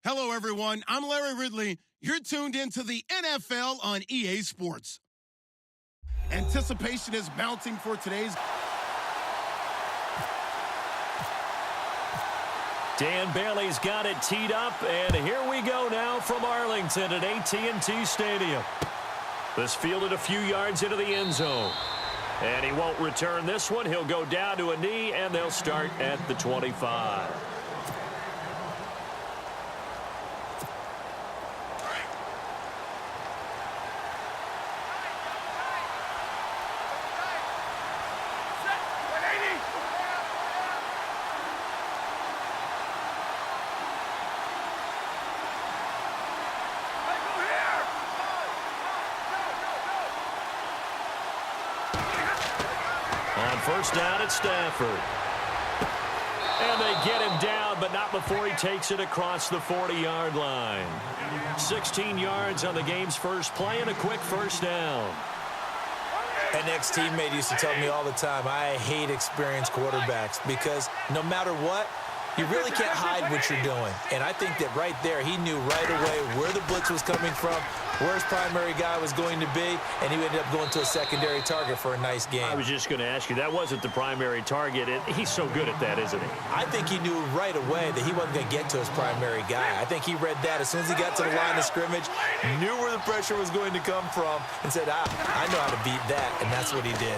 Hello, everyone. I'm Larry Ridley. You're tuned into the NFL on EA Sports. Anticipation is mounting for today's. Dan Bailey's got it teed up, and here we go now from Arlington at AT&T Stadium. This fielded a few yards into the end zone. And he won't return this one. He'll go down to a knee, and they'll start at the 25. On first down, it's Stafford. And they get him down, but not before he takes it across the 40-yard line. 16 yards on the game's first play and a quick first down. An ex-teammate used to tell me all the time, I hate experienced quarterbacks because no matter what, you really can't hide what you're doing. And I think that right there, he knew right away where the blitz was coming from, where his primary guy was going to be, and he ended up going to a secondary target for a nice game. I was just going to ask you, that wasn't the primary target. He's so good at that, isn't he? I think he knew right away that he wasn't going to get to his primary guy. I think he read that as soon as he got to the line of scrimmage, knew where the pressure was going to come from, and said, I know how to beat that, and that's what he did.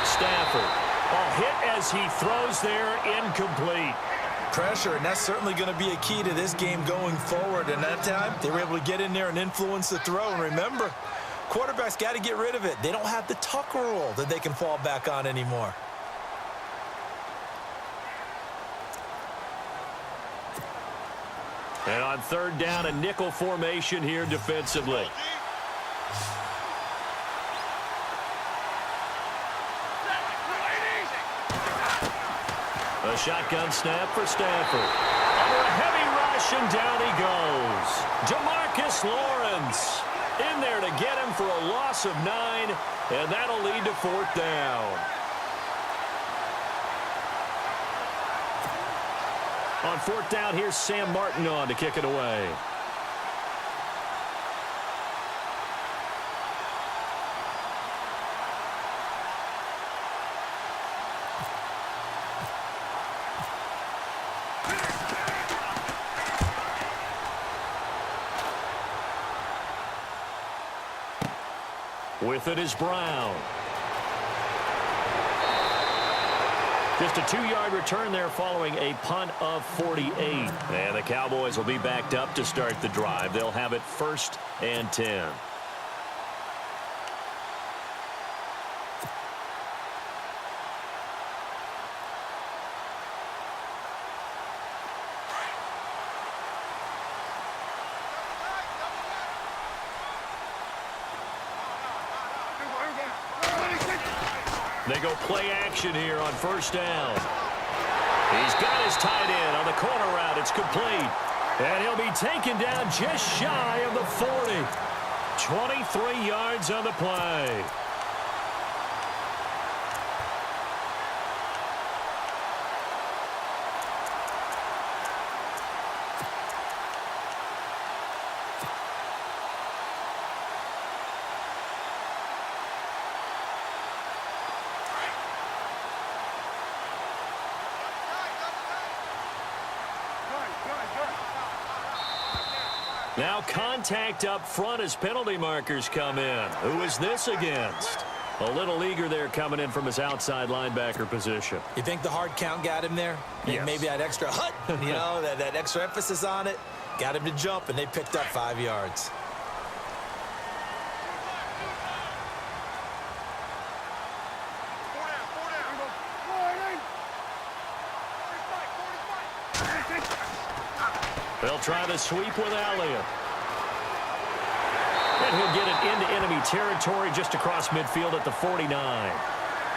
Stafford. A hit as he throws there, incomplete. Pressure, and that's certainly going to be a key to this game going forward. And that time, they were able to get in there and influence the throw. And remember, quarterbacks got to get rid of it. They don't have the Tucker rule that they can fall back on anymore. And on third down, a nickel formation here defensively. A shotgun snap for Stafford. Under a heavy rush, and down he goes. DeMarcus Lawrence in there to get him for a loss of 9, and that'll lead to fourth down. On fourth down, here's Sam Martin on to kick it away. With it is Brown. Just a 2-yard return there following a punt of 48. And the Cowboys will be backed up to start the drive. They'll have it 1st and 10. They go play action here on first down. He's got his tight end on the corner route. It's complete. And he'll be taken down just shy of the 40. 23 yards on the play. Now contact up front as penalty markers come in. Who is this against? A little eager there coming in from his outside linebacker position. You think the hard count got him there? Yes. Maybe that extra hut, you know, that extra emphasis on it. Got him to jump, and they picked up 5 yards. They'll try the sweep with Elliott. And he'll get it into enemy territory just across midfield at the 49.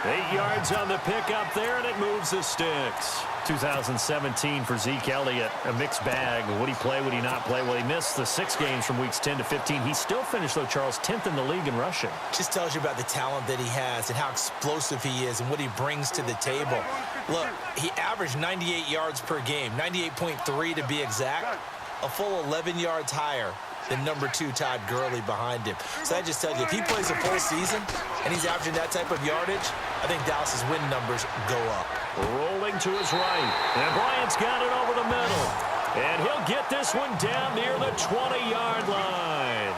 8 yards on the pickup there, and it moves the sticks. 2017 for Zeke Elliott, a mixed bag. Would he play, would he not play? Well, he missed the 6 games from weeks 10 to 15. He still finished, though, Charles, 10th in the league in rushing. Just tells you about the talent that he has and how explosive he is and what he brings to the table. Look, he averaged 98 yards per game, 98.3 to be exact. a full 11 yards higher than number 2 Todd Gurley behind him. So that just tells you, if he plays a full season and he's averaging that type of yardage, I think Dallas's win numbers go up. Rolling to his right. And Bryant's got it over the middle. And he'll get this one down near the 20-yard line.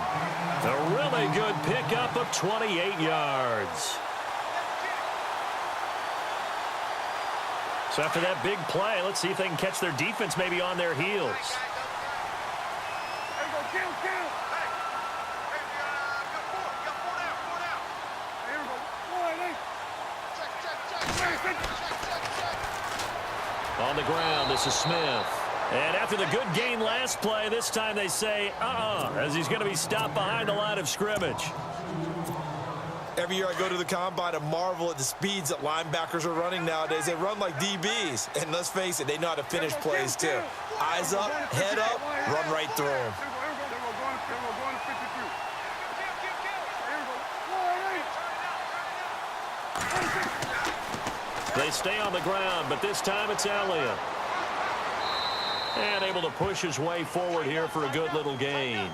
A really good pickup of 28 yards. So after that big play, let's see if they can catch their defense maybe on their heels. On the ground, this is Smith. And after the good gain last play, this time they say, as he's going to be stopped behind the line of scrimmage. Every year I go to the combine and marvel at the speeds that linebackers are running nowadays. They run like DBs. And let's face it, they know how to finish plays too. Eyes up, head up, run right through them. They stay on the ground, but this time it's Elliott. And able to push his way forward here for a good little gain.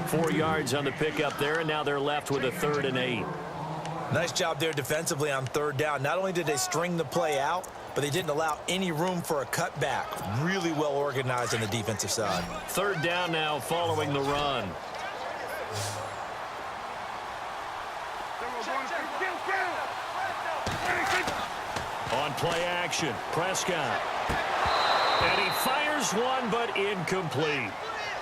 4 yards on the pickup there, and now they're left with a 3rd and 8. Nice job there defensively on 3rd down. Not only did they string the play out, but they didn't allow any room for a cutback. Really well organized on the defensive side. 3rd down now following the run. On play action, Prescott. And he fires one, but incomplete.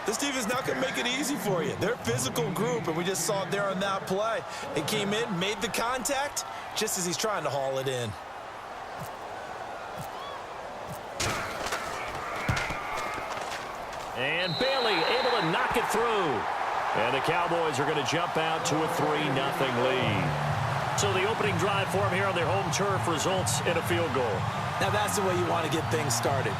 This team is not going to make it easy for you. They're a physical group, and we just saw it there on that play. They came in, made the contact, just as he's trying to haul it in. And Bailey able to knock it through. And the Cowboys are going to jump out to a 3-0 lead. So the opening drive for them here on their home turf results in a field goal. Now that's the way you want to get things started.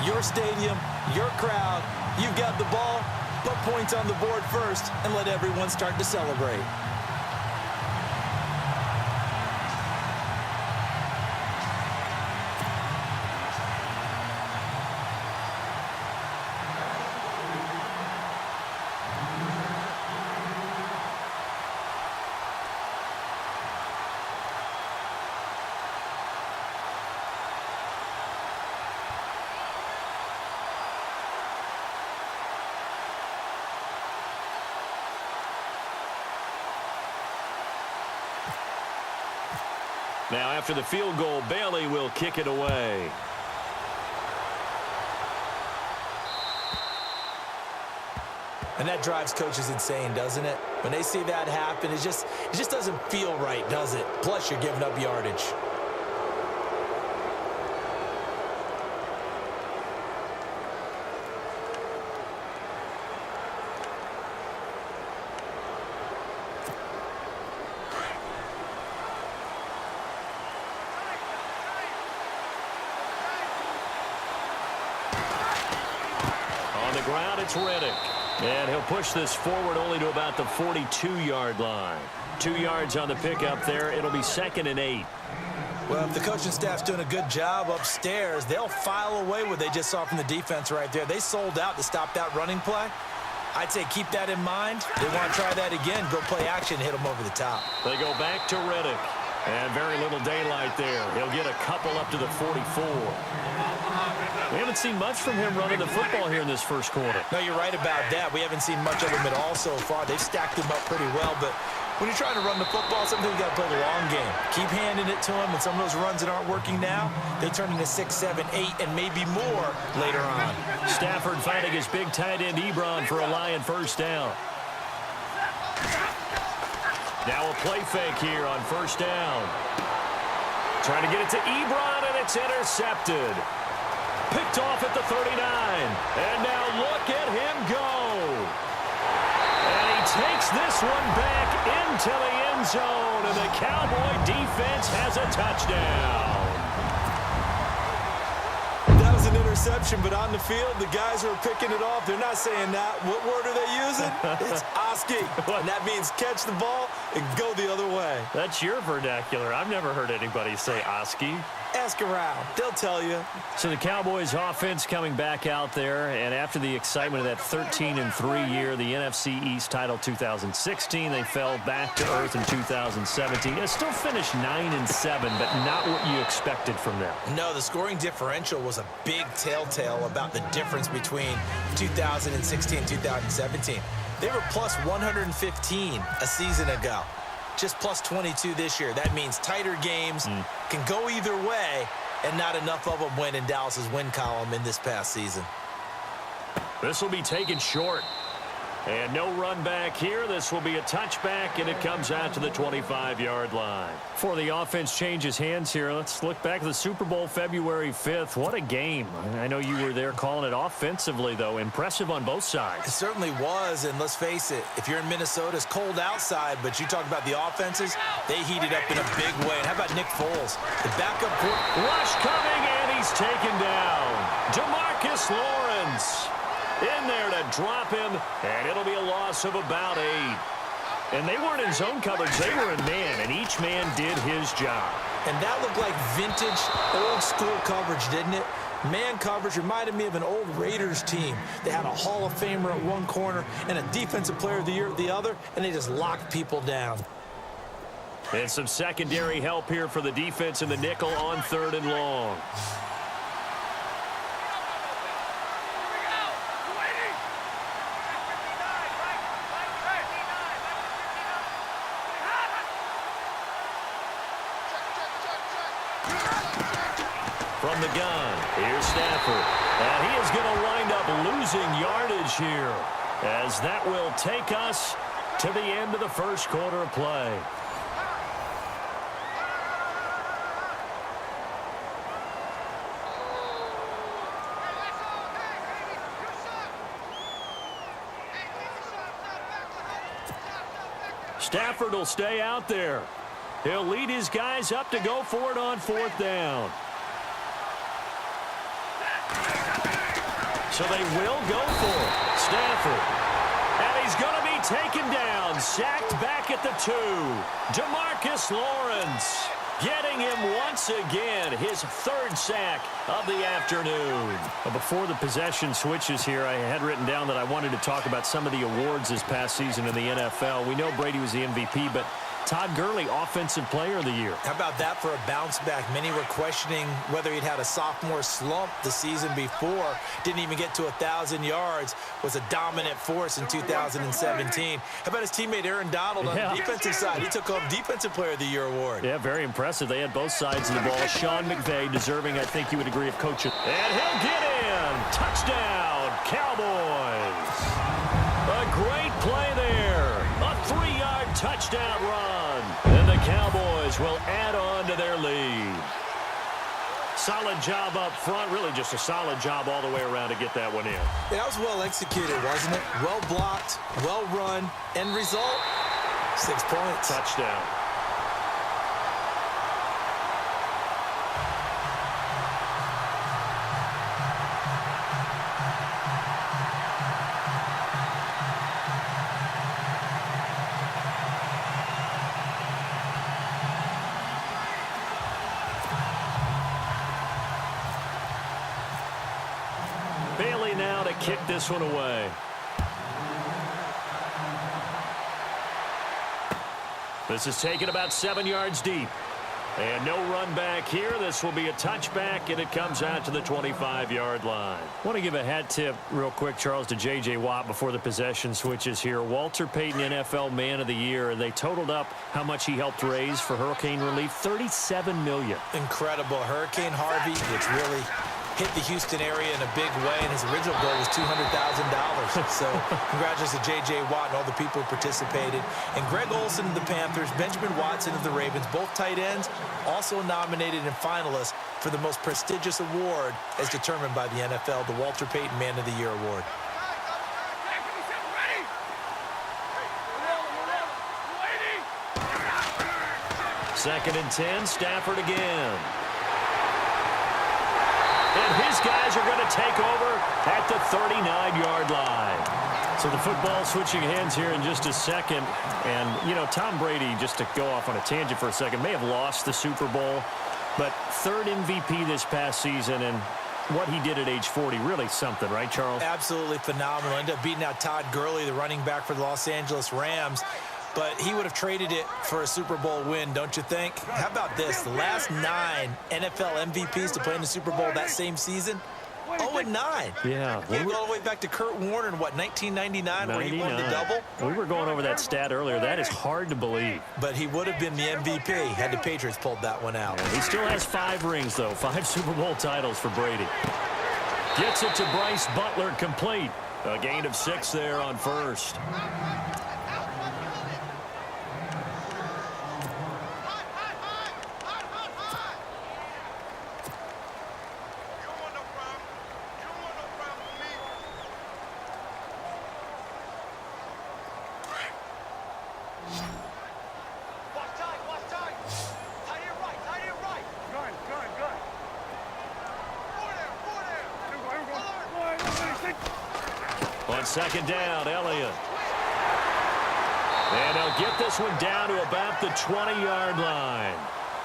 Your stadium, your crowd, you've got the ball, put points on the board first and let everyone start to celebrate. Now, after the field goal, Bailey will kick it away. And that drives coaches insane, doesn't it? When they see that happen, it just doesn't feel right, does it? Plus, you're giving up yardage. Ground, it's Riddick. And he'll push this forward only to about the 42-yard line. 2 yards on the pickup there. It'll be 2nd and 8. Well, if the coaching staff's doing a good job upstairs, they'll file away what they just saw from the defense right there. They sold out to stop that running play. I'd say keep that in mind. They want to try that again. Go play action, hit them over the top. They go back to Riddick. And very little daylight there. He'll get a couple up to the 44. We haven't seen much from him running the football here in this first quarter. No, you're right about that. We haven't seen much of him at all so far. They've stacked him up pretty well, but when you're trying to run the football, sometimes you got to play the long game. Keep handing it to him, and some of those runs that aren't working now, they turn into 6, 7, 8, and maybe more later on. Stafford finding his big tight end Ebron for a Lion first down. Now a play fake here on first down. Trying to get it to Ebron, and it's intercepted. Picked off at the 39. And now look at him go. And he takes this one back into the end zone, and the Cowboy defense has a touchdown. That was an an interception, but on the field, the guys who are picking it off, they're not saying that. What word are they using? It's Oski. And that means catch the ball and go the other way. That's your vernacular. I've never heard anybody say Oski. Ask around. They'll tell you. So the Cowboys offense coming back out there, and after the excitement of that 13-3 year, the NFC East title 2016, they fell back to earth in 2017. They still finished 9-7, but not what you expected from them. No, the scoring differential was a big telltale about the difference between 2016 and 2017. They were plus 115 a season ago. Just plus 22 this year. That means tighter games can go either way, and not enough of them win in Dallas's win column in this past season. This will be taken short. And no run back here. This will be a touchback, and it comes out to the 25-yard line. Before the offense changes hands here, let's look back at the Super Bowl February 5th. What a game. I know you were there calling it offensively, though. Impressive on both sides. It certainly was, and let's face it, if you're in Minnesota, it's cold outside, but you talk about the offenses, they heated up in a big way. And how about Nick Foles? The backup rush coming, and he's taken down. DeMarcus Lawrence in there to drop him, and it'll be a loss of about 8. And they weren't in zone coverage. They were in man, and each man did his job. And that looked like vintage, old-school coverage, didn't it? Man coverage reminded me of an old Raiders team. They had a Hall of Famer at one corner and a Defensive Player of the Year at the other, and they just locked people down. And some secondary help here for the defense in the nickel on 3rd and long. From the gun, here's Stafford. And he is going to wind up losing yardage here, as that will take us to the end of the first quarter of play. Stafford will stay out there. He'll lead his guys up to go for it on 4th down. So they will go for it. Stafford. And he's going to be taken down. Sacked back at the 2. DeMarcus Lawrence getting him once again. His 3rd sack of the afternoon. Well, before the possession switches here, I had written down that I wanted to talk about some of the awards this past season in the NFL. We know Brady was the MVP, but Todd Gurley, Offensive Player of the Year. How about that for a bounce back? Many were questioning whether he'd had a sophomore slump the season before. Didn't even get to 1,000 yards. Was a dominant force in 2017. How about his teammate Aaron Donald on the defensive side? He took home Defensive Player of the Year award. Yeah, very impressive. They had both sides of the ball. Sean McVay deserving, I think you would agree, of coaching. And he'll get in. Touchdown, Cowboys. A great play there. A 3-yard touchdown run. And the Cowboys will add on to their lead. Solid job up front. Really just a solid job all the way around to get that one in. Yeah, that was well executed, wasn't it? Well blocked, well run. End result, 6 points. Touchdown. Bailey now to kick this one away. This is taken about 7 yards deep. And no run back here. This will be a touchback, and it comes out to the 25-yard line. I want to give a hat tip real quick, Charles, to J.J. Watt before the possession switches here. Walter Payton, NFL Man of the Year. They totaled up how much he helped raise for hurricane relief, $37 million. Incredible. Hurricane Harvey, which really hit the Houston area in a big way, and his original goal was $200,000. So congratulations to J.J. Watt and all the people who participated. And Greg Olsen of the Panthers, Benjamin Watson of the Ravens, both tight ends, also nominated and finalists for the most prestigious award as determined by the NFL, the Walter Payton Man of the Year Award. Second and 10, Stafford again. And his guys are going to take over at the 39-yard line. So the football switching hands here in just a second. And, you know, Tom Brady, just to go off on a tangent for a second, may have lost the Super Bowl, but third MVP this past season, and what he did at age 40, really something, right, Charles? Absolutely phenomenal. Ended up beating out Todd Gurley, the running back for the Los Angeles Rams. But he would have traded it for a Super Bowl win, don't you think? How about this? The last 9 NFL MVPs to play in the Super Bowl that same season, 0-9. Yeah. You go all the way back to Kurt Warner in, what, 1999, where he won the double? We were going over that stat earlier. That is hard to believe. But he would have been the MVP had the Patriots pulled that one out. Yeah, he still has 5 rings, though. 5 Super Bowl titles for Brady. Gets it to Bryce Butler, complete. A gain of 6 there on first. On second down, Elliott. And they'll get this one down to about the 20-yard line.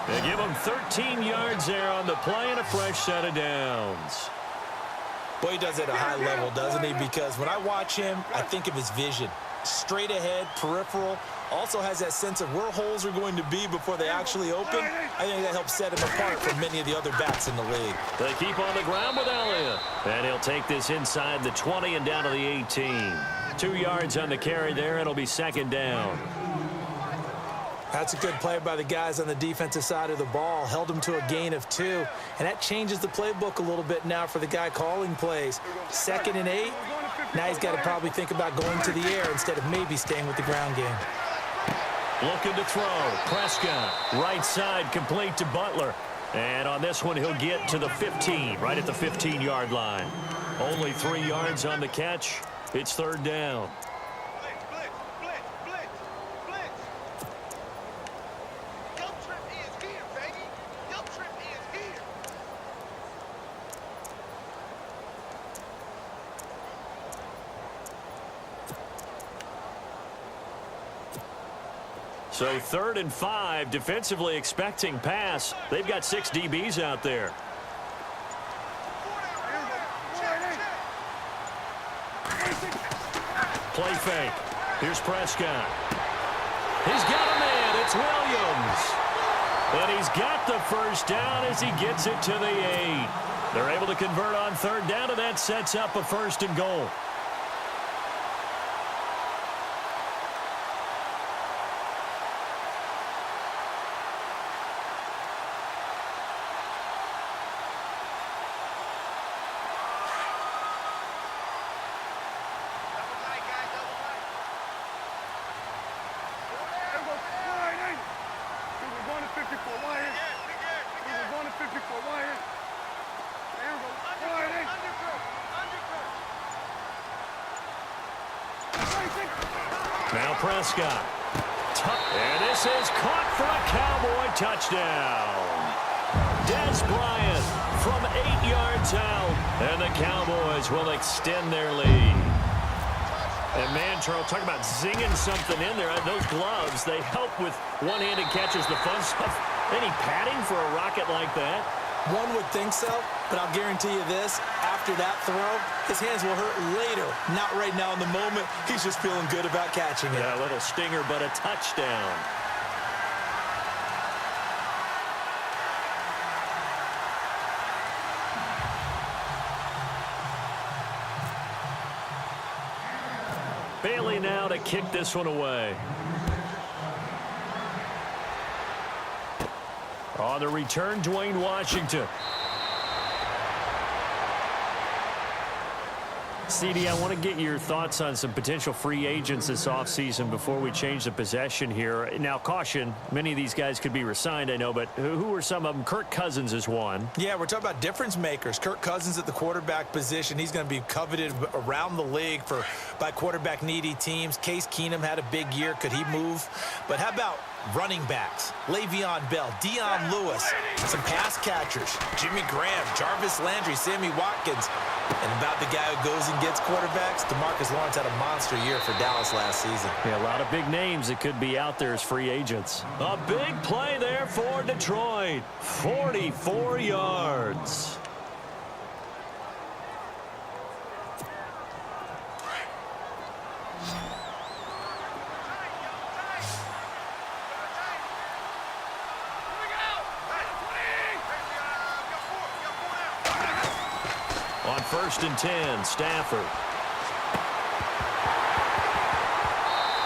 They give him 13 yards there on the play and a fresh set of downs. Boy, he does it at a high level, doesn't he? Because when I watch him, I think of his vision. Straight ahead, peripheral. Also has that sense of where holes are going to be before they actually open. I think that helps set him apart from many of the other backs in the league. They keep on the ground with Elliott. And he'll take this inside the 20 and down to the 18. 2 yards on the carry there. It'll be second down. That's a good play by the guys on the defensive side of the ball. Held him to a gain of 2. And that changes the playbook a little bit now for the guy calling plays. 2nd and 8. Now he's got to probably think about going to the air instead of maybe staying with the ground game. Looking to throw. Prescott, right side, complete to Butler. And on this one, he'll get to the 15, right at the 15-yard line. Only 3 yards on the catch. It's third down. So 3rd and 5, defensively expecting pass. They've got 6 DBs out there. Play fake. Here's Prescott. He's got a man. It's Williams. And he's got the first down as he gets it to the 8. They're able to convert on 3rd down, and that sets up a 1st and goal. Now Prescott. And this is caught for a Cowboy touchdown. Des Bryant from 8 yards out. And the Cowboys will extend their lead. And man, Charles, talk about zinging something in there. Those gloves, they help with one-handed catches, the fun stuff. Any padding for a rocket like that? One would think so, but I'll guarantee you this. After that throw, his hands will hurt later. Not right now in the moment. He's just feeling good about catching it. Yeah, a little stinger, but a touchdown. Bailey now to kick this one away. On the return, Dwayne Washington. CD, I want to get your thoughts on some potential free agents this offseason before we change the possession here. Now, caution, many of these guys could be re-signed, I know, but who are some of them? Kirk Cousins is one. Yeah, we're talking about difference makers. Kirk Cousins at the quarterback position. He's going to be coveted around the league by quarterback-needy teams. Case Keenum had a big year. Could he move? But how about running backs, Le'Veon Bell, Dion Lewis, some pass catchers, Jimmy Graham, Jarvis Landry, Sammy Watkins, and about the guy who goes and gets quarterbacks, DeMarcus Lawrence had a monster year for Dallas last season. Yeah, a lot of big names that could be out there as free agents. A big play there for Detroit. 44 yards. On 1st and 10, Stafford.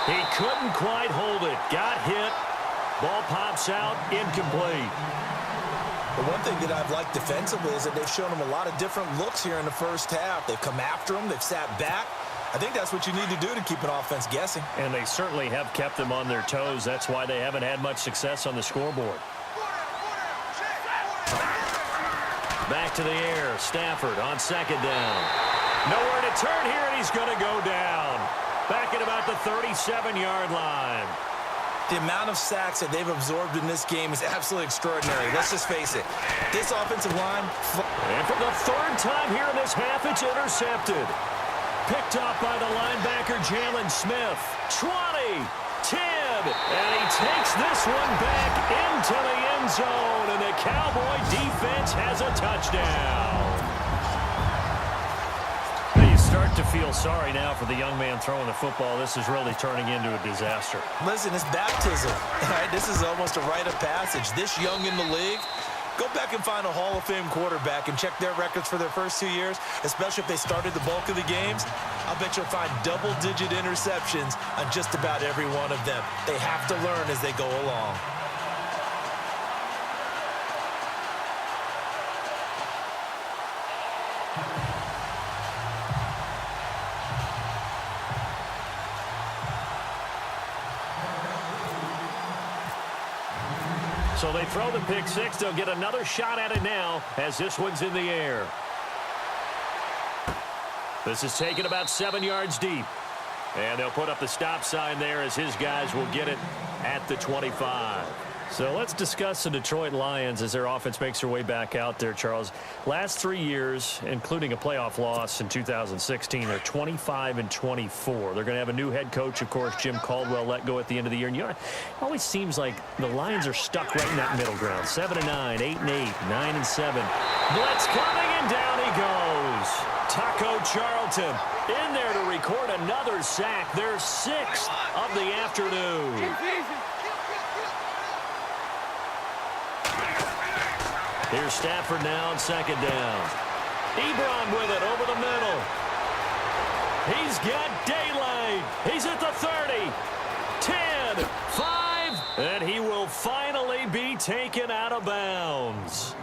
He couldn't quite hold it. Got hit. Ball pops out. Incomplete. The one thing that I've liked defensively is that they've shown him a lot of different looks here in the first half. They've come after him. They've sat back. I think that's what you need to do to keep an offense guessing. And they certainly have kept them on their toes. That's why they haven't had much success on the scoreboard. Back to the air. Stafford on 2nd down. Nowhere to turn here, and he's going to go down. Back at about the 37-yard line. The amount of sacks that they've absorbed in this game is absolutely extraordinary. Let's just face it. This offensive line... And for the 3rd time here in this half, it's intercepted. Picked off by the linebacker, Jalen Smith. 20, 10, and he takes this one back into the end zone, and the Cowboy defense has a touchdown. You start to feel sorry now for the young man throwing the football. This is really turning into a disaster. Listen, it's baptism. Right? This is almost a rite of passage. This young in the league, go back and find a Hall of Fame quarterback and check their records for their first 2 years, especially if they started the bulk of the games. I'll bet you'll find double-digit interceptions on just about every one of them. They have to learn as they go along. So they throw the pick six. They'll get another shot at it now as this one's in the air. This is taken about 7 yards deep. And they'll put up the stop sign there as his guys will get it at the 25. So let's discuss the Detroit Lions as their offense makes their way back out there, Charles. Last 3 years, including a playoff loss in 2016, they're 25-24. They're going to have a new head coach, of course, Jim Caldwell, let go at the end of the year. And, you know, it always seems like the Lions are stuck right in that middle ground. 7-9, 8-8, 9-7. Blitz coming, and down he goes. Taco Charlton in there to record another sack, their 6th of the afternoon. Here's Stafford now on 2nd down. Ebron with it over the middle. He's got daylight. He's at the 30. 10, 5, and he will finally be taken out of bounds.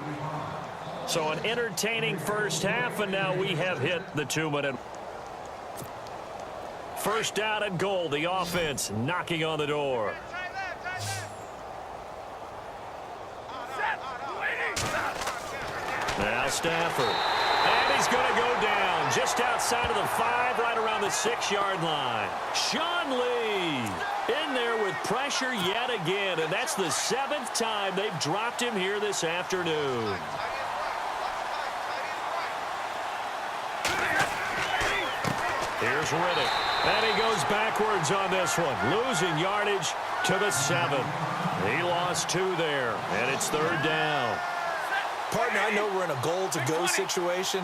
So an entertaining first half, and now we have hit the 2-minute. First down and goal. The offense knocking on the door. Now Stafford. And he's going to go down just outside of the 5, right around the 6-yard line. Sean Lee in there with pressure yet again, and that's the 7th time they've dropped him here this afternoon. Here's Riddick. And he goes backwards on this one, losing yardage to the 7. He lost 2 there, and it's 3rd down. Partner, I know we're in a goal-to-go situation,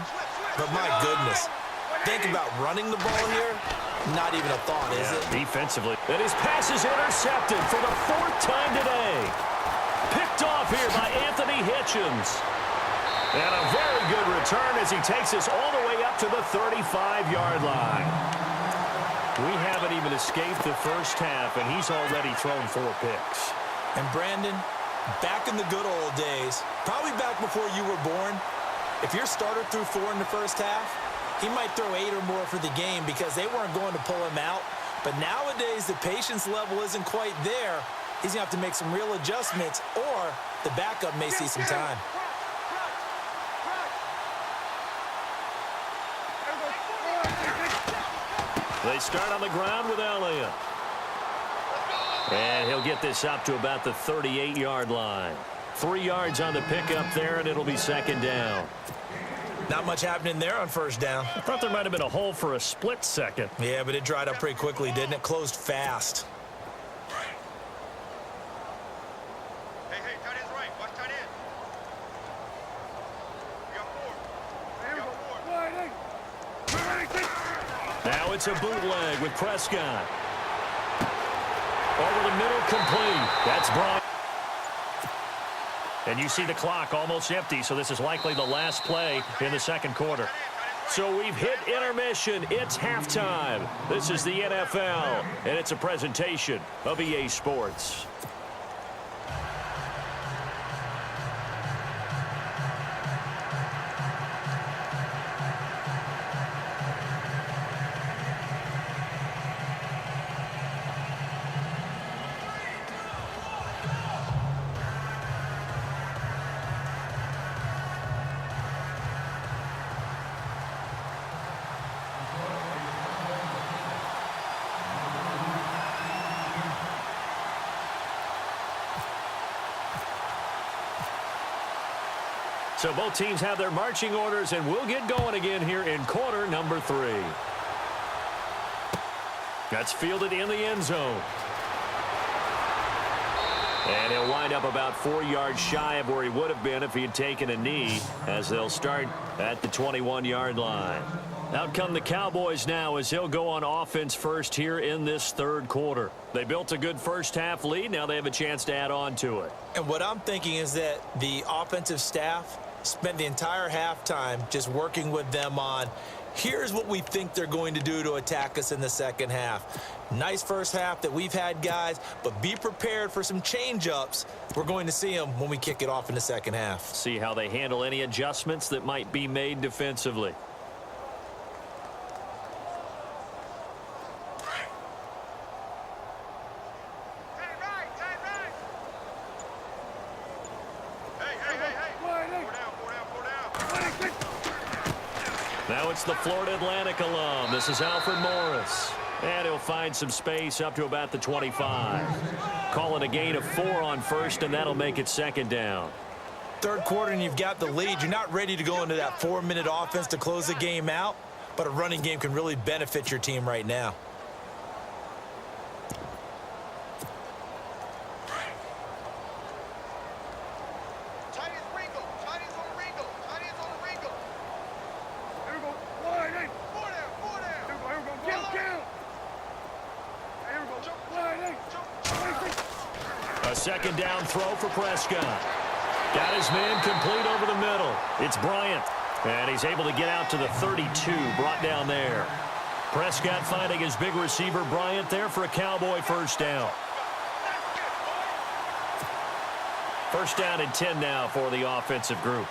but my goodness, think about running the ball here. Not even a thought, is it? Defensively. And his pass is intercepted for the 4th time today. Picked off here by Anthony Hitchens. And a very good return as he takes us all the way up to the 35-yard line. We haven't even escaped the first half, and he's already thrown 4 picks. And Brandon, back in the good old days, probably back before you were born, if your starter threw 4 in the first half, he might throw 8 or more for the game because they weren't going to pull him out. But nowadays, the patience level isn't quite there. He's going to have to make some real adjustments, or the backup may see some time. They start on the ground with Elliott. And he'll get this up to about the 38-yard line. 3 yards on the pickup there, and it'll be second down. Not much happening there on first down. I thought there might have been a hole for a split second. Yeah, but it dried up pretty quickly, didn't it? Closed fast. Hey, tight end's right. Watch tight end. We got four. Now it's a bootleg with Prescott. Over the middle, complete. That's Bryant. And you see the clock almost empty, so this is likely the last play in the second quarter. So we've hit intermission. It's halftime. This is the NFL, and it's a presentation of EA Sports. So both teams have their marching orders, and we'll get going again here in quarter number 3. That's fielded in the end zone. And he'll wind up about 4 yards shy of where he would have been if he had taken a knee, as they'll start at the 21-yard line. Out come the Cowboys now as he'll go on offense first here in this third quarter. They built a good first-half lead. Now they have a chance to add on to it. And what I'm thinking is that the offensive staff spent the entire halftime just working with them on, here's what we think they're going to do to attack us in the second half. Nice first half that we've had, guys, but be prepared for some change-ups. We're going to see them when we kick it off in the second half. See how they handle any adjustments that might be made defensively. Now it's the Florida Atlantic alum. This is Alfred Morris. And he'll find some space up to about the 25. Call it a gain of 4 on first, and that'll make it second down. Third quarter, and you've got the lead. You're not ready to go into that 4-minute offense to close the game out, but a running game can really benefit your team right now. Second down throw for Prescott. Got his man complete over the middle. It's Bryant. And he's able to get out to the 32, brought down there. Prescott finding his big receiver Bryant there for a Cowboy first down. First down and 10 now for the offensive group.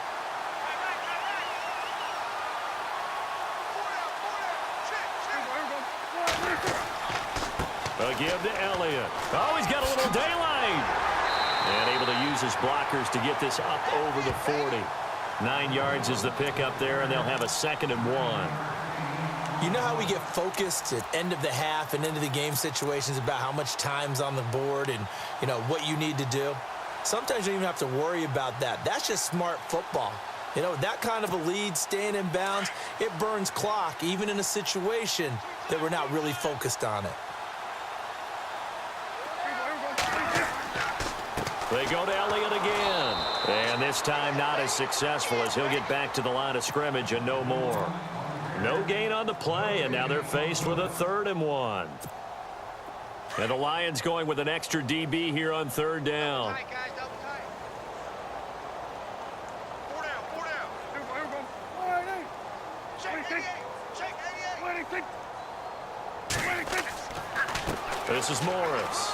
A give to Elliott. Oh, he's got a little daylight. And able to use his blockers to get this up over the 40. 9 yards is the pickup there, and they'll have a 2nd and 1. You know how we get focused at end of the half and into the game situations about how much time's on the board and, you know, what you need to do? Sometimes you don't even have to worry about that. That's just smart football. You know, that kind of a lead, staying in bounds, it burns clock, even in a situation that we're not really focused on it. They go to Elliott again. And this time not as successful as he'll get back to the line of scrimmage and no more. No gain on the play, and now they're faced with a 3rd and 1. And the Lions going with an extra DB here on 3rd down. This is Morris.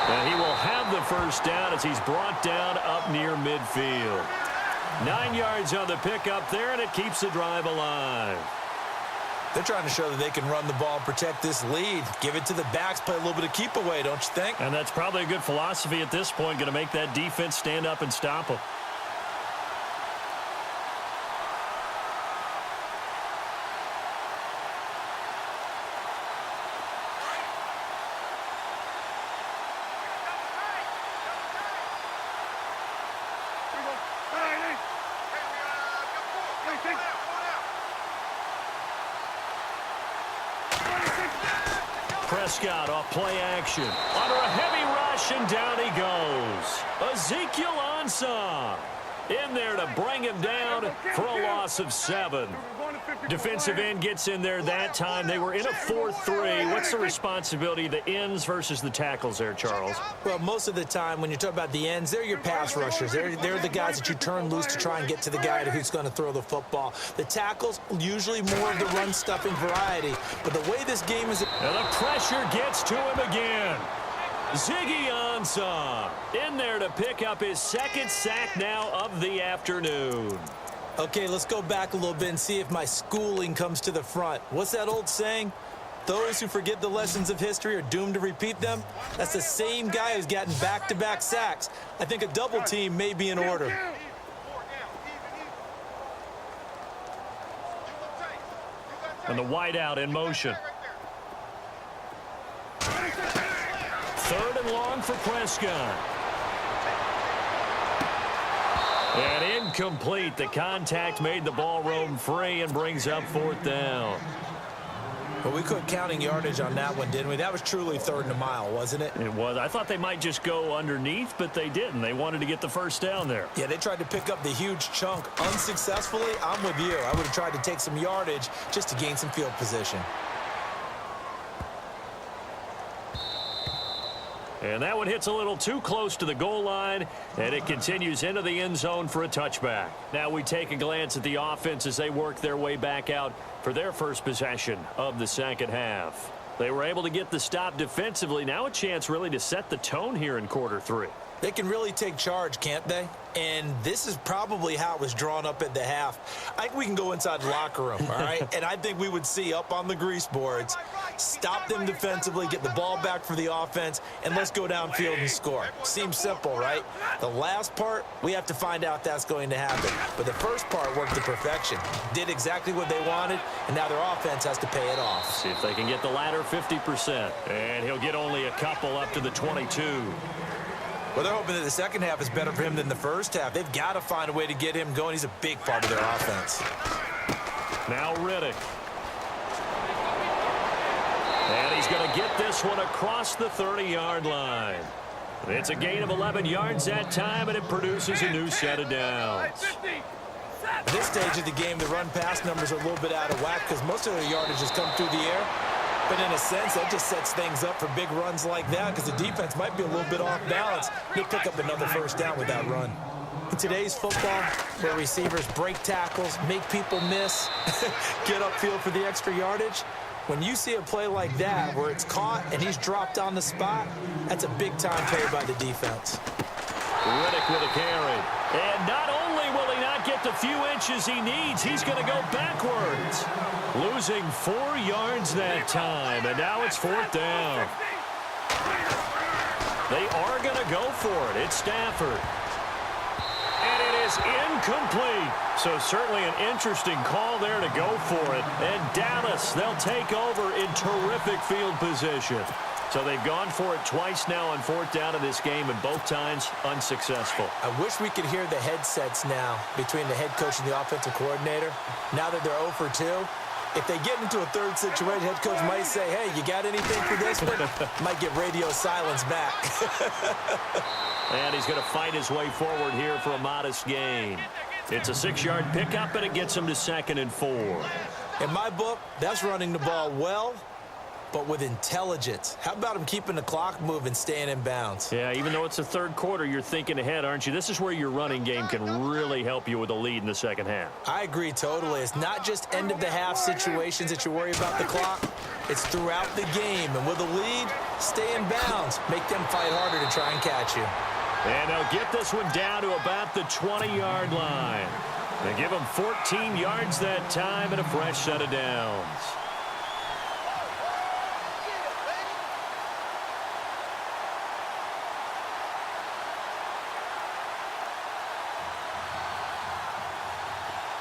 And he will have the first down as he's brought down up near midfield. 9 yards on the pickup there, and it keeps the drive alive. They're trying to show that they can run the ball and protect this lead. Give it to the backs, play a little bit of keep away, don't you think? And that's probably a good philosophy at this point, going to make that defense stand up and stop them. Prescott off play action. Under a heavy rush, and down he goes. Ezekiel Ansah in there to bring him down for a loss of 7. Defensive end gets in there that time. They were in a 4-3. What's the responsibility of the ends versus the tackles there, Charles? Well, most of the time when you talk about the ends, they're your pass rushers. They're the guys that you turn loose to try and get to the guy who's going to throw the football. The tackles, usually more of the run-stuffing variety. But the way this game is... And the pressure gets to him again. Ziggy Ansah in there to pick up his second sack now of the afternoon. Okay, let's go back a little bit and see if my schooling comes to the front. What's that old saying? Those who forget the lessons of history are doomed to repeat them. That's the same guy who's gotten back-to-back sacks. I think a double team may be in order. And the wideout in motion. 3rd and long for Prescott. And incomplete. The contact made the ball roam free and brings up 4th down. Well, we quit counting yardage on that one, didn't we? That was truly 3rd and a mile, wasn't it? It was. I thought they might just go underneath, but they didn't. They wanted to get the first down there. Yeah, they tried to pick up the huge chunk unsuccessfully. I'm with you. I would have tried to take some yardage just to gain some field position. And that one hits a little too close to the goal line, and it continues into the end zone for a touchback. Now we take a glance at the offense as they work their way back out for their first possession of the second half. They were able to get the stop defensively. Now a chance really to set the tone here in quarter 3. They can really take charge, can't they? And this is probably how it was drawn up at the half. I think we can go inside the locker room, all right? And I think we would see up on the grease boards, stop them defensively, get the ball back for the offense, and let's go downfield and score. Seems simple, right? The last part, we have to find out that's going to happen. But the first part worked to perfection. Did exactly what they wanted, and now their offense has to pay it off. See if they can get the latter 50%. And he'll get only a couple up to the 22. Well, they're hoping that the second half is better for him than the first half. They've got to find a way to get him going. He's a big part of their offense. Now Riddick. And he's going to get this one across the 30-yard line. It's a gain of 11 yards that time, and it produces a new set of downs. At this stage of the game, the run-pass numbers are a little bit out of whack because most of their yardage has come through the air. But in a sense, that just sets things up for big runs like that because the defense might be a little bit off balance. They'll pick up another first down with that run. In today's football, where receivers break tackles, make people miss, get upfield for the extra yardage, when you see a play like that where it's caught and he's dropped on the spot, that's a big-time play by the defense. Riddick with a carry. And not only will he not get the few inches he needs, he's going to go backwards. Losing 4 yards that time, and now it's 4th down. They are going to go for it. It's Stafford. And it is incomplete. So certainly an interesting call there to go for it. And Dallas, they'll take over in terrific field position. So they've gone for it twice now on 4th down in this game, and both times unsuccessful. I wish we could hear the headsets now between the head coach and the offensive coordinator. Now that they're 0 for 2, if they get into a third situation, head coach might say, hey, you got anything for this one? Might get radio silence back. And he's going to fight his way forward here for a modest gain. It's a 6-yard pickup, and it gets him to 2nd and 4. In my book, that's running the ball well, but with intelligence. How about him keeping the clock moving, staying in bounds? Yeah, even though it's the third quarter, you're thinking ahead, aren't you? This is where your running game can really help you with a lead in the second half. I agree totally. It's not just end-of-the-half situations that you worry about the clock. It's throughout the game. And with a lead, stay in bounds. Make them fight harder to try and catch you. And they'll get this one down to about the 20-yard line. They give him 14 yards that time and a fresh set of downs.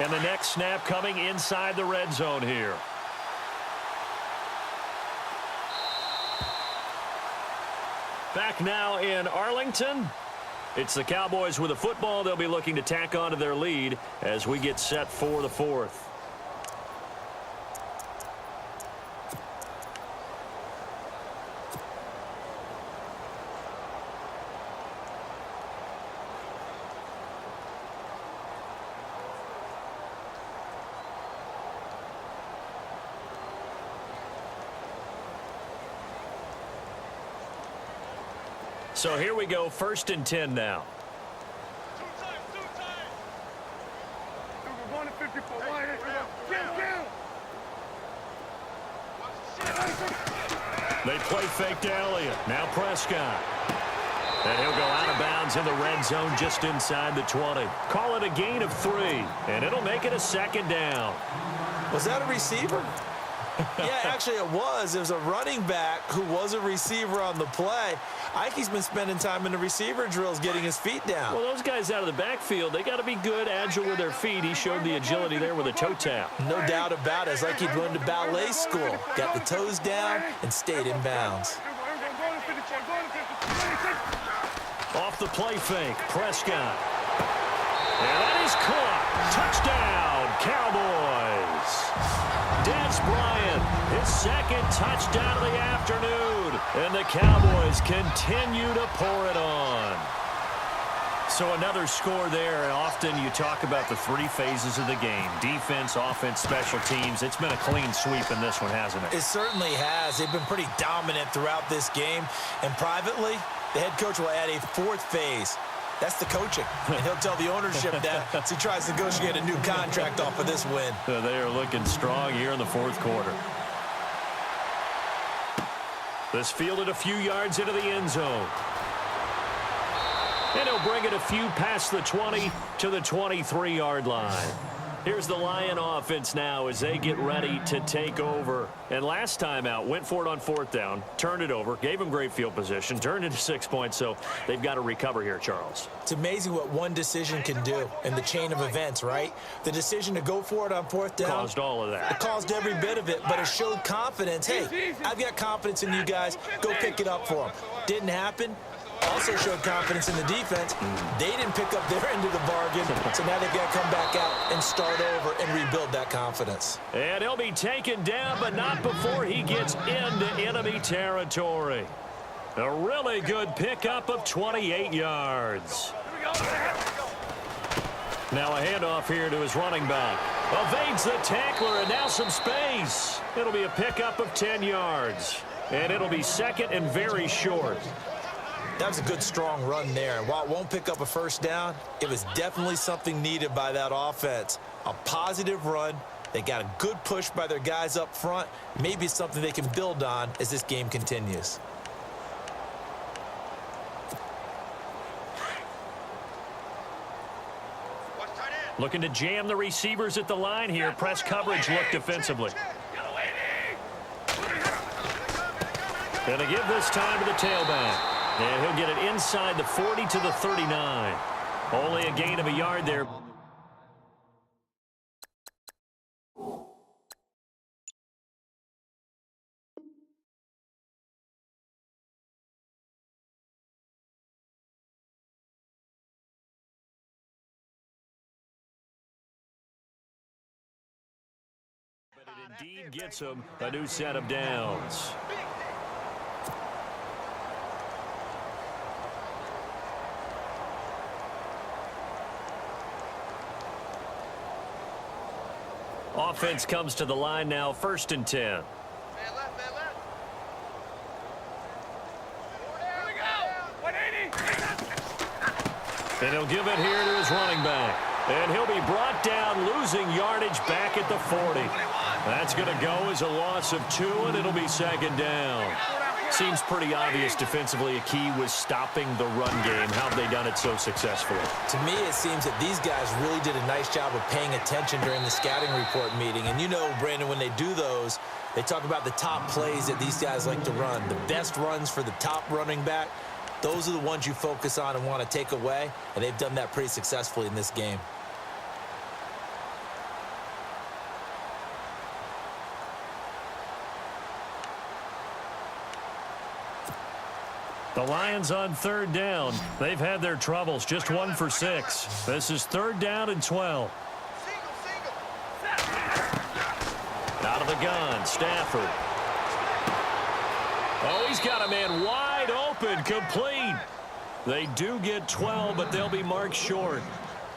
And the next snap coming inside the red zone here. Back now in Arlington. It's the Cowboys with a football. They'll be looking to tack on to their lead as we get set for the 4th. So here we go, 1st and 10 now. They play fake to Elliott. Now Prescott. And he'll go out of bounds in the red zone just inside the 20. Call it a gain of 3, and it'll make it a 2nd down. Was that a receiver? Yeah, actually it was. It was a running back who was a receiver on the play. Ike's been spending time in the receiver drills getting his feet down. Well, those guys out of the backfield, they got to be good, agile with their feet. He showed the agility there with a toe tap. No doubt about it. It's like he'd run to ballet school. Got the toes down and stayed in bounds. Off the play fake, Prescott. And that is caught. Touchdown, Cowboys. Des Bryant, his 2nd touchdown of the afternoon. And the Cowboys continue to pour it on. So another score there. And often you talk about the 3 phases of the game. Defense, offense, special teams. It's been a clean sweep in this one, hasn't it? It certainly has. They've been pretty dominant throughout this game. And privately, the head coach will add a 4th phase. That's the coaching. And he'll tell the ownership that as he tries to negotiate a new contract off of this win. They are looking strong here in the 4th quarter. This fielded a few yards into the end zone. And he'll bring it a few past the 20 to the 23-yard line. Here's the Lion offense now as they get ready to take over. And last time out, went for it on 4th down, turned it over, gave them great field position, turned it to 6 points, so they've got to recover here, Charles. It's amazing what one decision can do in the chain of events, right? The decision to go for it on 4th down. Caused all of that. It caused every bit of it, but it showed confidence. Hey, I've got confidence in you guys. Go pick it up for them. Didn't happen. Also showed confidence in the defense. They didn't pick up their end of the bargain, so now they've got to come back out and start over and rebuild that confidence. And he'll be taken down, but not before he gets into enemy territory. A really good pickup of 28 yards. Now a handoff here to his running back. Evades the tackler, and now some space. It'll be a pickup of 10 yards. And it'll be 2nd and very short. That was a good, strong run there. And while it won't pick up a 1st down, it was definitely something needed by that offense. A positive run. They got a good push by their guys up front. Maybe it's something they can build on as this game continues. Looking to jam the receivers at the line here. Press coverage look defensively. Gonna give this time to the tailback. And he'll get it inside the 40 to the 39. Only a gain of a yard there. But it indeed gets him a new set of downs. Offense comes to the line now, 1st and 10. Man left, man left. Here we go. 180. And he'll give it here to his running back. And he'll be brought down, losing yardage back at the 40. That's going to go as a loss of 2, and it'll be 2nd down. Seems pretty obvious defensively a key was stopping the run game. How have they done it so successfully? To me, it seems that these guys really did a nice job of paying attention during the scouting report meeting. And you know, Brandon, when they do those, they talk about the top plays that these guys like to run. The best runs for the top running back, those are the ones you focus on and want to take away. And they've done that pretty successfully in this game. The Lions on 3rd down. They've had their troubles, just 1 for 6. This is 3rd down and 12. Out of the gun, Stafford. Oh, he's got a man wide open, complete. They do get 12, but they'll be marked short.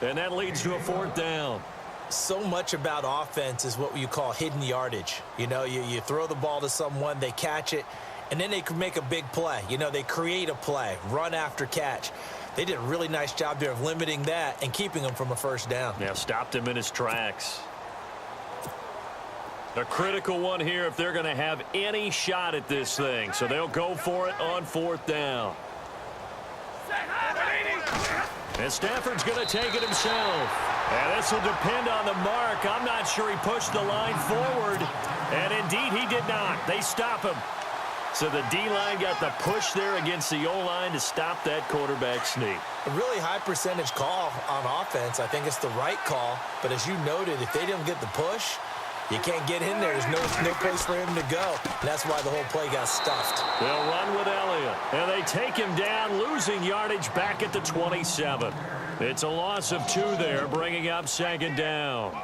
And that leads to a 4th down. So much about offense is what you call hidden yardage. You know, you throw the ball to someone, they catch it, and then they can make a big play. You know, they create a play, run after catch. They did a really nice job there of limiting that and keeping him from a first down. Yeah, stopped him in his tracks. A critical one here if they're going to have any shot at this thing. So they'll go for it on 4th down. And Stafford's going to take it himself. And this will depend on the mark. I'm not sure he pushed the line forward. And indeed, he did not. They stop him. So the D-line got the push there against the O-line to stop that quarterback sneak. A really high percentage call on offense. I think it's the right call. But as you noted, if they didn't get the push, you can't get in there. There's no place for him to go. And that's why the whole play got stuffed. They'll run with Elliott. And they take him down, losing yardage back at the 27. It's a loss of 2 there, bringing up 2nd down.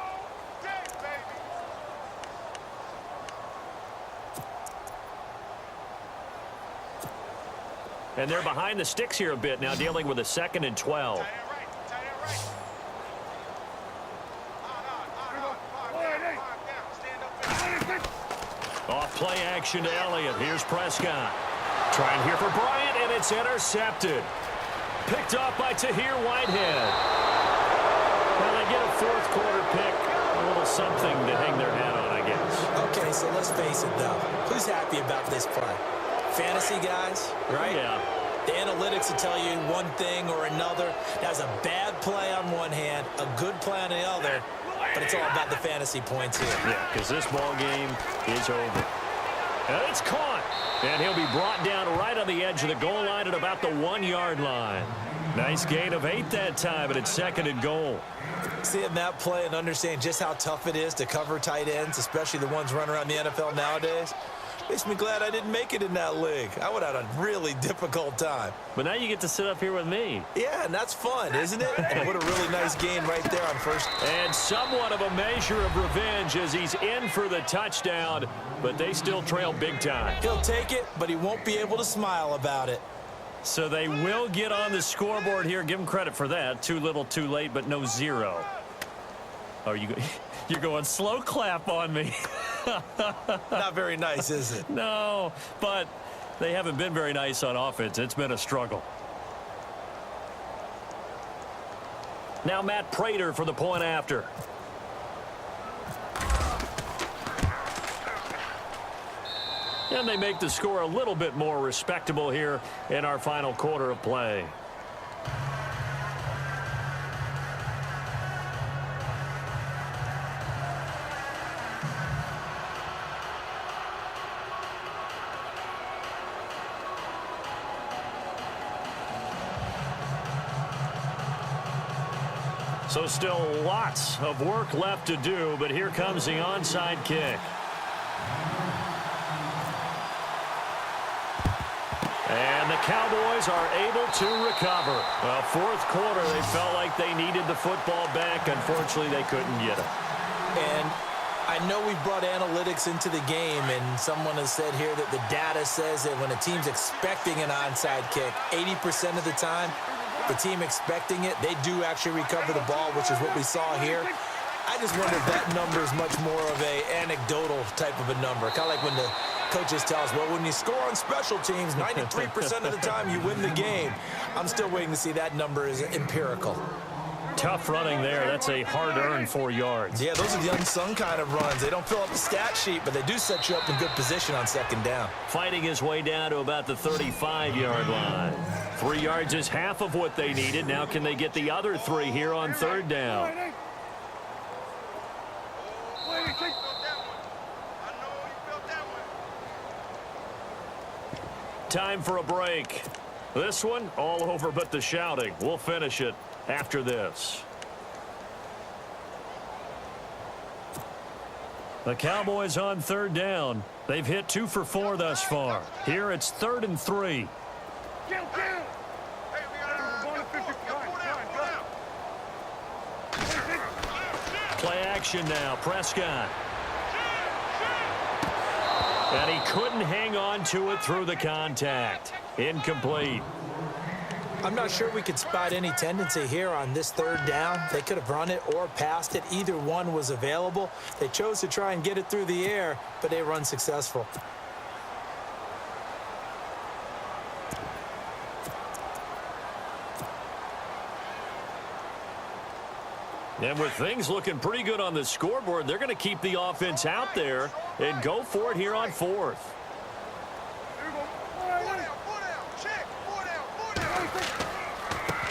And they're behind the sticks here a bit now, dealing with a 2nd and 12. Off play action to Elliott. Here's Prescott. Trying here for Bryant, and it's intercepted. Picked off by Tahir Whitehead. Well, they get a 4th quarter pick. A little something to hang their hat on, I guess. Okay, so let's face it, though. Who's happy about this play? Fantasy guys, right? Yeah. The analytics will tell you one thing or another. That's a bad play on one hand, a good play on the other, but it's all about the fantasy points here. Yeah, because this ball game is over. And it's caught. And he'll be brought down right on the edge of the goal line at about the 1-yard line. Nice gain of 8 that time, but it's 2nd and goal. Seeing that play and understanding just how tough it is to cover tight ends, especially the ones running around the NFL nowadays, makes me glad I didn't make it in that league. I would have had a really difficult time. But now you get to sit up here with me. Yeah, and that's fun, isn't it? And what a really nice gain right there on first. And somewhat of a measure of revenge as he's in for the touchdown, but they still trail big time. He'll take it, but he won't be able to smile about it. So they will get on the scoreboard here. Give him credit for that. Too little, too late, but no 0. Oh, you're going slow clap on me. Not very nice, is it? No, but they haven't been very nice on offense. It's been a struggle. Now Matt Prater for the point after. And they make the score a little bit more respectable here in our final quarter of play. So still lots of work left to do, but here comes the onside kick. And the Cowboys are able to recover. Well, 4th quarter, they felt like they needed the football back. Unfortunately, they couldn't get it. And I know we brought analytics into the game, and someone has said here that the data says that when a team's expecting an onside kick, 80% of the time, the team expecting it, they do actually recover the ball, which is what we saw here. I just wonder if that number is much more of a anecdotal type of a number. Kind of like when the coaches tell us, well, when you score on special teams, 93% of the time you win the game. I'm still waiting to see that number is empirical. Tough running there. That's a hard-earned 4 yards. Yeah, those are the unsung kind of runs. They don't fill up the stat sheet, but they do set you up in good position on 2nd down. Fighting his way down to about the 35-yard line. 3 yards is half of what they needed. Now can they get the other 3 here on 3rd down? Time for a break. This one, all over but the shouting. We'll finish it after this. The Cowboys on 3rd down. They've hit 2 for 4 thus far. Here it's 3rd and 3. Play action now. Prescott. And he couldn't hang on to it through the contact. Incomplete. I'm not sure we could spot any tendency here on this 3rd down. They could have run it or passed it. Either one was available. They chose to try and get it through the air, but they were unsuccessful. And with things looking pretty good on the scoreboard, they're going to keep the offense out there and go for it here on fourth.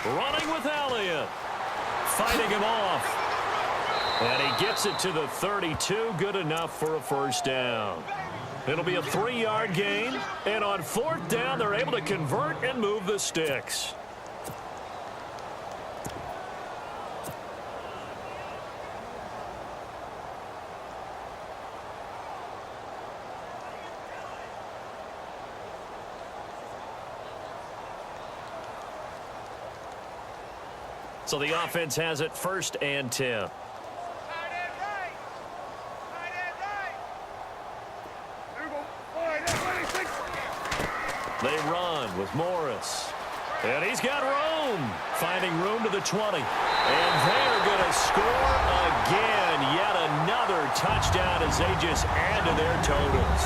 Running with Elliott. Fighting him off. And he gets it to the 32. Good enough for a first down. It'll be a 3-yard gain. And on fourth down, they're able to convert and move the sticks. So the offense has it 1st and 10. They run with Morris. And he's got room. Finding room to the 20. And they're going to score again. Yet another touchdown as they just add to their totals.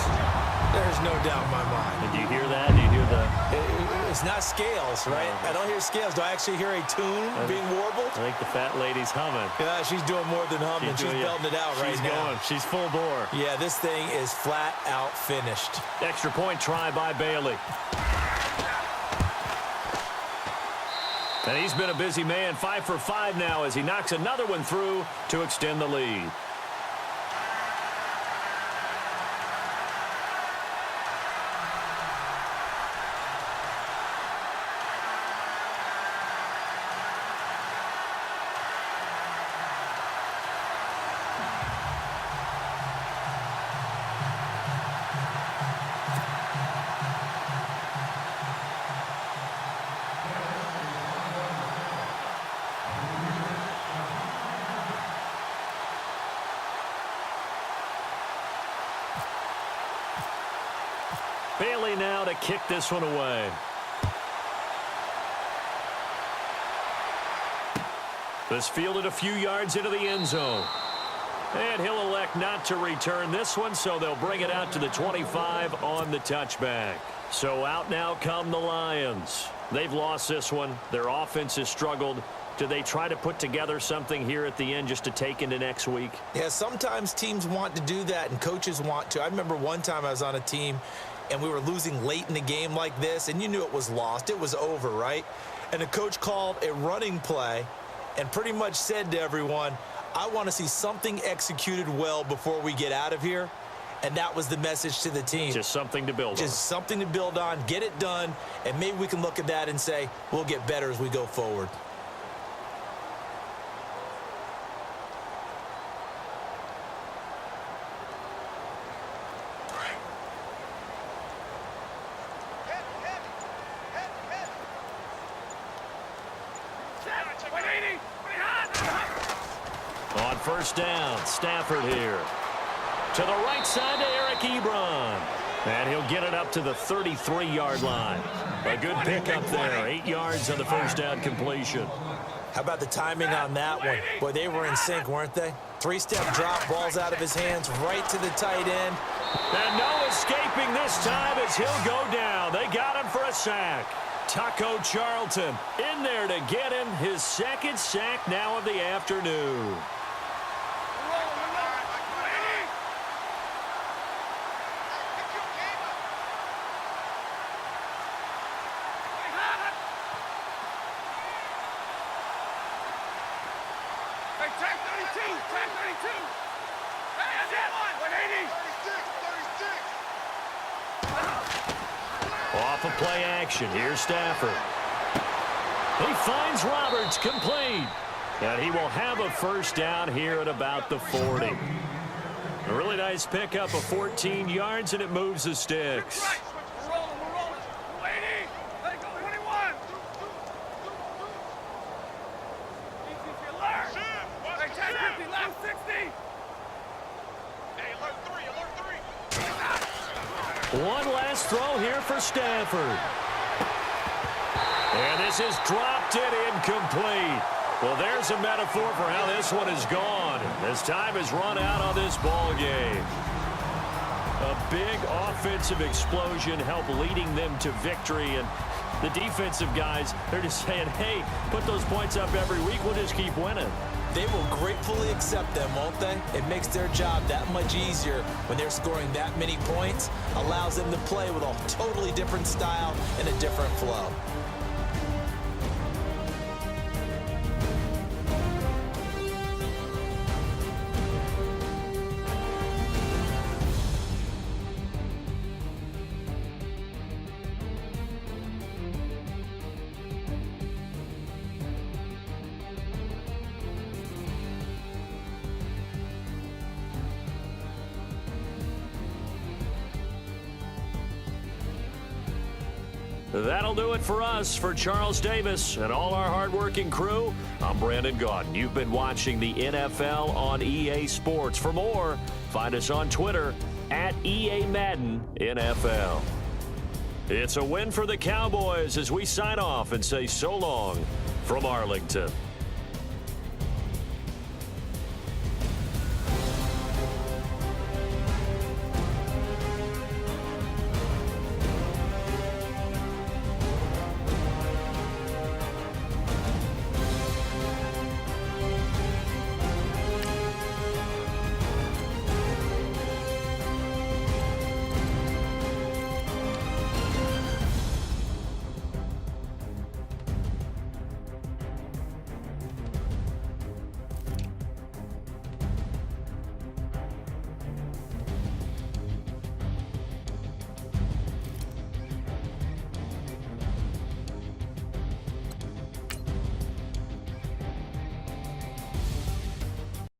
There's no doubt in my mind. Did you hear that? Do you hear that? It's not scales, right? I don't hear scales. Do I actually hear a tune being warbled? I think the fat lady's humming. Yeah, she's doing more than humming. She's belting it out right now. She's full bore. Yeah, this thing is flat out finished. Extra point try by Bailey. And he's been a busy man. 5 for 5 now as he knocks another one through to extend the lead. Bailey now to kick this one away. This fielded a few yards into the end zone. And he'll elect not to return this one, so they'll bring it out to the 25 on the touchback. So out now come the Lions. They've lost this one. Their offense has struggled. Do they try to put together something here at the end just to take into next week? Yeah, sometimes teams want to do that and coaches want to. I remember one time I was on a team and we were losing late in the game like this, and you knew it was lost. It was over, right? And the coach called a running play and pretty much said to everyone, I want to see something executed well before we get out of here. And that was the message to the team. Just something to build on. Just something to build on, get it done, and maybe we can look at that and say, we'll get better as we go forward. On first down, Stafford here. To the right side to Eric Ebron. And he'll get it up to the 33-yard line. A good pickup there. 8 yards on the first down completion. How about the timing on that one? Boy, they were in sync, weren't they? 3-step drop, balls out of his hands, right to the tight end. And no escaping this time as he'll go down. They got him for a sack. Taco Charlton in there to get him his second sack now of the afternoon. Off of play action, here's Stafford. He finds Roberts complete. And he will have a first down here at about the 40. A really nice pickup of 14 yards, and it moves the sticks. One last throw here for Stafford. And this is dropped and incomplete. Well, there's a metaphor for how this one is gone. As time has run out on this ball game. A big offensive explosion help leading them to victory. And the defensive guys, they're just saying, hey, put those points up every week. We'll just keep winning. They will gratefully accept them, won't they? It makes their job that much easier when they're scoring that many points, allows them to play with a totally different style and a different flow. That'll do it for us. For Charles Davis and all our hardworking crew, I'm Brandon Gaudin. You've been watching the NFL on EA Sports. For more, find us on Twitter at EA Madden NFL. It's a win for the Cowboys as we sign off and say so long from Arlington.